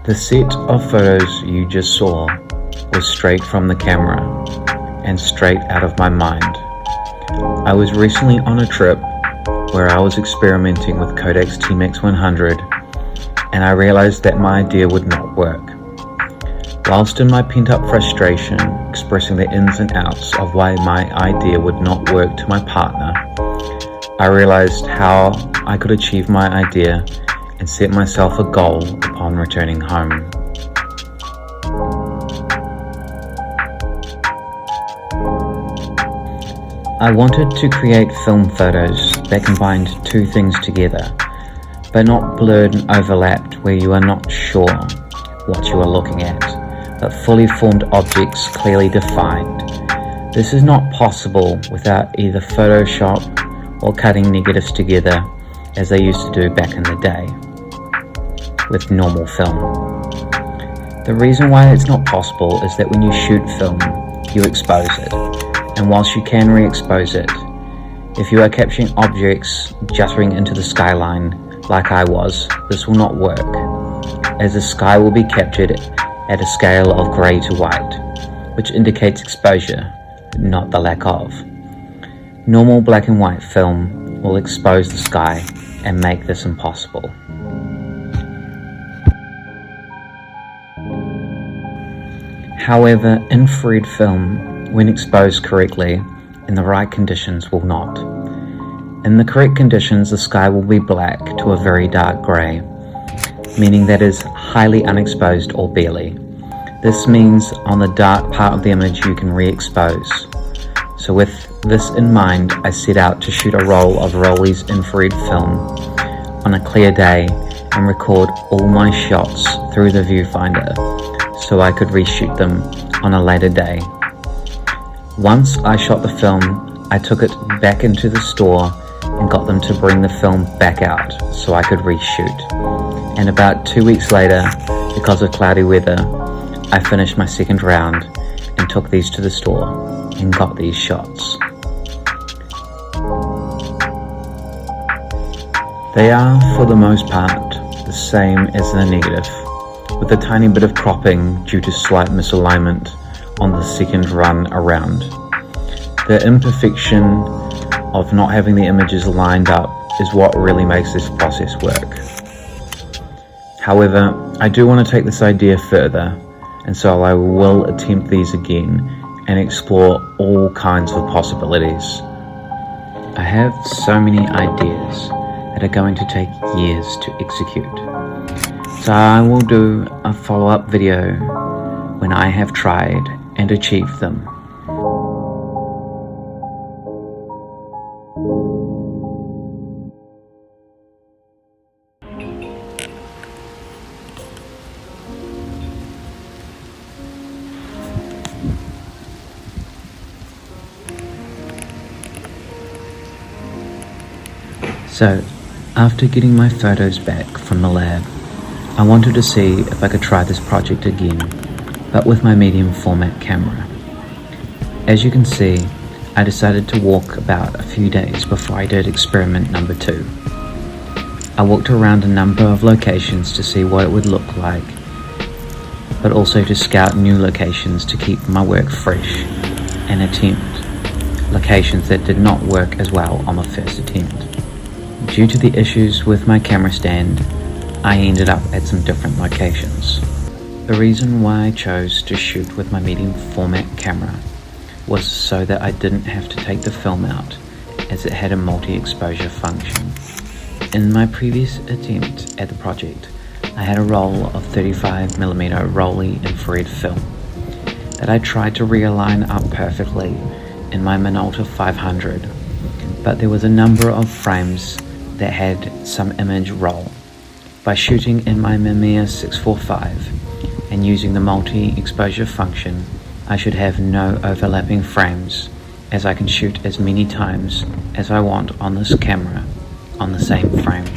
The set of photos you just saw was straight from the camera and straight out of my mind. I was recently on a trip where I was experimenting with Kodak's TMX100 and I realized that my idea would not work. Whilst in my pent-up frustration expressing the ins and outs of why my idea would not work to my partner, I realized how I could achieve my idea and set myself a goal upon returning home. I wanted to create film photos that combined two things together, but not blurred and overlapped where you are not sure what you are looking at, but fully formed objects clearly defined. This is not possible without either Photoshop or cutting negatives together as they used to do back in the day with normal film. The reason why it's not possible is that when you shoot film, you expose it, and whilst you can re-expose it, if you are capturing objects juttering into the skyline like I was, this will not work, as the sky will be captured at a scale of grey to white, which indicates exposure, not the lack of. Normal black and white film will expose the sky and make this impossible. However, infrared film, when exposed correctly in the right conditions, will not. In the correct conditions, the sky will be black to a very dark grey, meaning that is highly unexposed or barely. This means on the dark part of the image you can re-expose. So with this in mind, I set out to shoot a roll of Rollei's infrared film on a clear day and record all my shots through the viewfinder so I could reshoot them on a later day. Once I shot the film, I took it back into the store and got them to bring the film back out so I could reshoot. And about 2 weeks later, because of cloudy weather, I finished my second round and took these to the store and got these shots. They are, for the most part, the same as the negative, with a tiny bit of cropping due to slight misalignment on the second run around. The imperfection of not having the images lined up is what really makes this process work. However, I do want to take this idea further, and so I will attempt these again and explore all kinds of possibilities. I have so many ideas that are going to take years to execute. So I will do a follow-up video when I have tried and achieved them. So, after getting my photos back from the lab, I wanted to see if I could try this project again, but with my medium format camera. As you can see, I decided to walk about a few days before I did experiment number 2. I walked around a number of locations to see what it would look like, but also to scout new locations to keep my work fresh and attempt locations that did not work as well on the first attempt. Due to the issues with my camera stand, I ended up at some different locations. The reason why I chose to shoot with my medium format camera was so that I didn't have to take the film out, as it had a multi-exposure function. In my previous attempt at the project, I had a roll of 35mm Rollei infrared film that I tried to realign up perfectly in my Minolta 500, but there was a number of frames that had some image roll. By shooting in my Mamiya 645 and using the multi-exposure function, I should have no overlapping frames, as I can shoot as many times as I want on this camera on the same frame.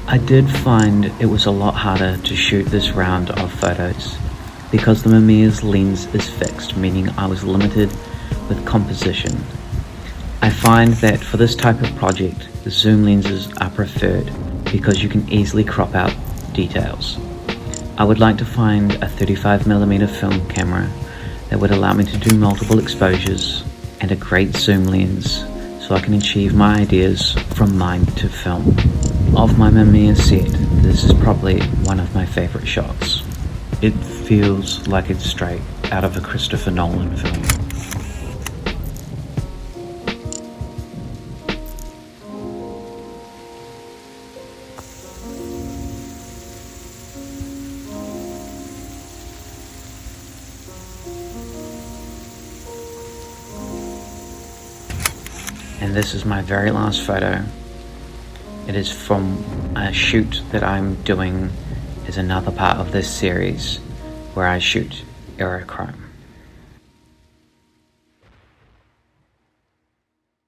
I did find it was a lot harder to shoot this round of photos because the Mamiya's lens is fixed, meaning I was limited with composition. I find that for this type of project, the zoom lenses are preferred because you can easily crop out details. I would like to find a 35mm film camera that would allow me to do multiple exposures and a great zoom lens so I can achieve my ideas from mind to film. Of my Mamiya set, this is probably one of my favourite shots. It feels like it's straight out of a Christopher Nolan film. And this is my very last photo. It is from a shoot that I'm doing as another part of this series where I shoot aerochrome.